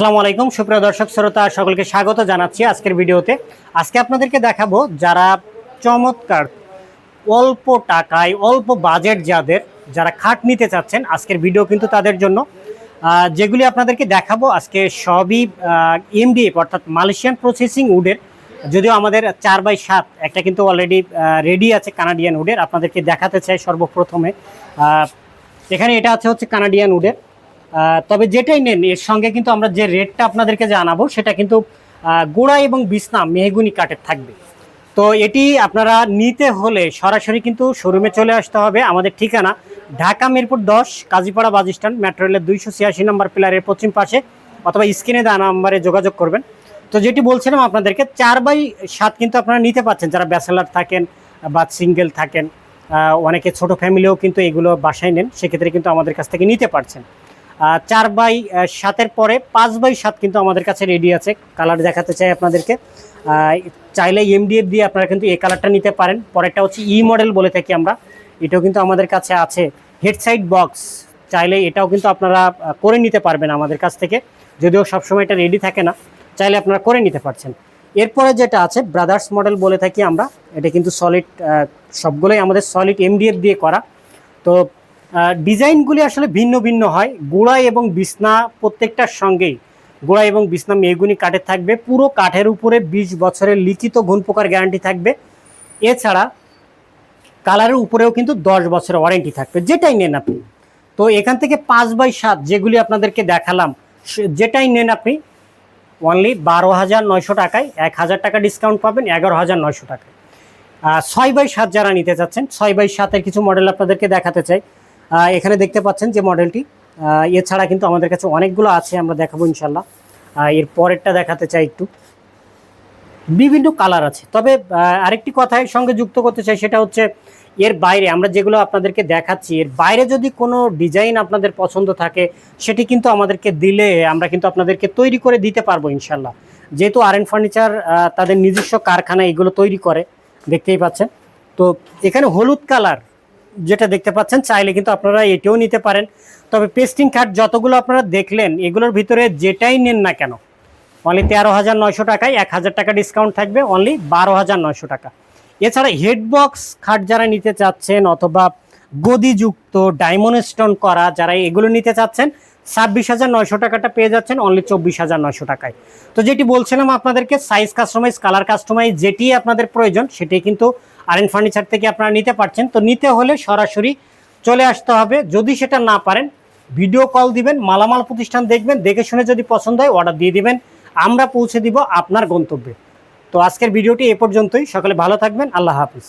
আসসালামু আলাইকুম সুপ্রিয় দর্শক শ্রোতা সকলকে স্বাগত জানাচ্ছি আজকের ভিডিওতে। আজকে আপনাদেরকে দেখাবো যারা চমৎকার অল্প টাকায় অল্প বাজেট যারা খাট নিতে চাচ্ছেন, আজকের ভিডিও কিন্তু তাদের জন্য। যেগুলি আপনাদেরকে দেখাবো আজকে সবই এমডিএফ অর্থাৎ মালয়েশিয়ান প্রসেসিং উডের। যদিও আমাদের 4x7 একটা কিন্তু অলরেডি রেডি আছে কানাডিয়ান উডের, আপনাদেরকে দেখাতে চাই সর্বপ্রথমে। এখানে এটা হচ্ছে কানাডিয়ান উডের। তবে যেটাই নেন এর সঙ্গে কিন্তু আমরা যে রেটটা আপনাদেরকে জানাবো সেটা কিন্তু গোড়া এবং বিছনা মেহগুনি কাঠের থাকবে। তো এটি আপনারা নিতে হলে সরাসরি কিন্তু শোরুমে চলে আসতে হবে। আমাদের ঠিকানা Dhaka Mirpur 10 Kazipara bus stand, metro রেলের 286 নম্বর পিলারের পশ্চিম পাশে, অথবা স্ক্রিনে দেওয়া নাম্বারে যোগাযোগ করবেন। তো যেটি বলছিলাম আপনাদেরকে 4x7 কিন্তু আপনারা নিতে পারছেন যারা ব্যাচেলার থাকেন বা সিঙ্গেল থাকেন, অনেকে ছোট ফ্যামিলিও কিন্তু এগুলো বাসায় নেন, সেক্ষেত্রে কিন্তু আমাদের কাছ থেকে নিতে পারছেন। 4x7 পরে 5x7 কিন্তু আমাদের কাছে রেডি আছে। কালার দেখাতে চাই আপনাদেরকে। চাইলে এমডিএফ দিয়ে আপনারা কিন্তু এই কালারটা নিতে পারেন। পরেরটা হচ্ছে ই মডেল বলে থাকি আমরা, এটাও কিন্তু আমাদের কাছে আছে। হেড সাইড বক্স চাইলে এটাও কিন্তু আপনারা করে নিতে পারবেন আমাদের কাছ থেকে, যদিও সবসময় এটা রেডি থাকে না, চাইলে আপনারা করে নিতে পারছেন। এরপরে যেটা আছে ব্রাদার্স মডেল বলে থাকি আমরা, এটা কিন্তু সলিড, সবগুলোই আমাদের সলিড এমডিএফ দিয়ে করা। তো ডিজাইনগুলি আসলে ভিন্ন ভিন্ন হয়। গোড়া এবং বিছনা প্রত্যেকটার সঙ্গেই গোড়া এবং বিছনা মেহগুনি কাঠের থাকবে। পুরো কাঠের উপরে 20 বছরের লিখিত ঘুণপোকার গ্যারান্টি থাকবে। এছাড়া কালারের উপরেও কিন্তু 10 বছরের ওয়ারেন্টি থাকবে, যেটাই নেন আপনি। তো এখান থেকে 5x7 যেগুলি আপনাদেরকে দেখালাম, যেটাই নেন আপনি অনলি 12,900 টাকায়, 1,000 টাকা ডিসকাউন্ট পাবেন, 11,900 টাকায়। 6x7 যারা নিতে চাচ্ছেন, 6x7 কিছু মডেল আপনাদেরকে দেখাতে চাই। এখানে দেখতে পাচ্ছেন যে মডেলটি। এছাড়া কিন্তু আমাদের কাছে অনেকগুলো আছে, আমরা দেখাবো ইনশাল্লাহ। এর পরেরটা দেখাতে চাই একটু। বিভিন্ন কালার আছে, তবে আরেকটি কথার সঙ্গে যুক্ত করতে চাই, সেটা হচ্ছে এর বাইরে আমরা যেগুলো আপনাদেরকে দেখাচ্ছি, এর বাইরে যদি কোনো ডিজাইন আপনাদের পছন্দ থাকে সেটি কিন্তু আমাদেরকে দিলে আমরা কিন্তু আপনাদেরকে তৈরি করে দিতে পারবো ইনশাল্লাহ। যেহেতু আরএন ফার্নিচার তাদের নিজস্ব কারখানা এগুলো তৈরি করে, দেখতেই পাচ্ছেন। তো এখানে হলুদ কালার যেটা দেখতে পাচ্ছেন, চাইলে কিন্তু আপনারা এটিও নিতে পারেন। তবে পেস্টিং কাঠ যতগুলো আপনারা দেখলেন, এগুলোর ভিতরে যেটাই নেন না কেন অনলি 13,900 টাকায়, 1,000 টাকা ডিসকাউন্ট থাকবে, অনলি 12,900 টাকা। এছাড়া হেডবক্স খাট যারা নিতে চাচ্ছেন, অথবা গদিযুক্ত ডায়মন্ড স্টোন করা যারা এগুলো নিতে চাচ্ছেন, 26,900 টাকাটা পেয়ে যাচ্ছেন অনলি 24,900 টাকায়। তো যেটি বলছিলাম আপনাদেরকে, সাইজ কাস্টমাইজ, কালার কাস্টমাইজ, যেটি আপনাদের প্রয়োজন সেটি কিন্তু আরএন ফার্নিচার থেকে আপনারা নিতে পারছেন। তো নিতে হলে সরাসরি চলে আসতে হবে। যদি সেটা না পারেন, ভিডিও কল দিবেন, মালামাল প্রতিষ্ঠান দেখবেন, দেখে শুনে যদি পছন্দ হয় অর্ডার দিয়ে দিবেন, আমরা পৌঁছে দিব আপনার গন্তব্যে। তো আজকের ভিডিওটি এ পর্যন্তই। সকলে ভালো থাকবেন। আল্লাহ হাফিজ।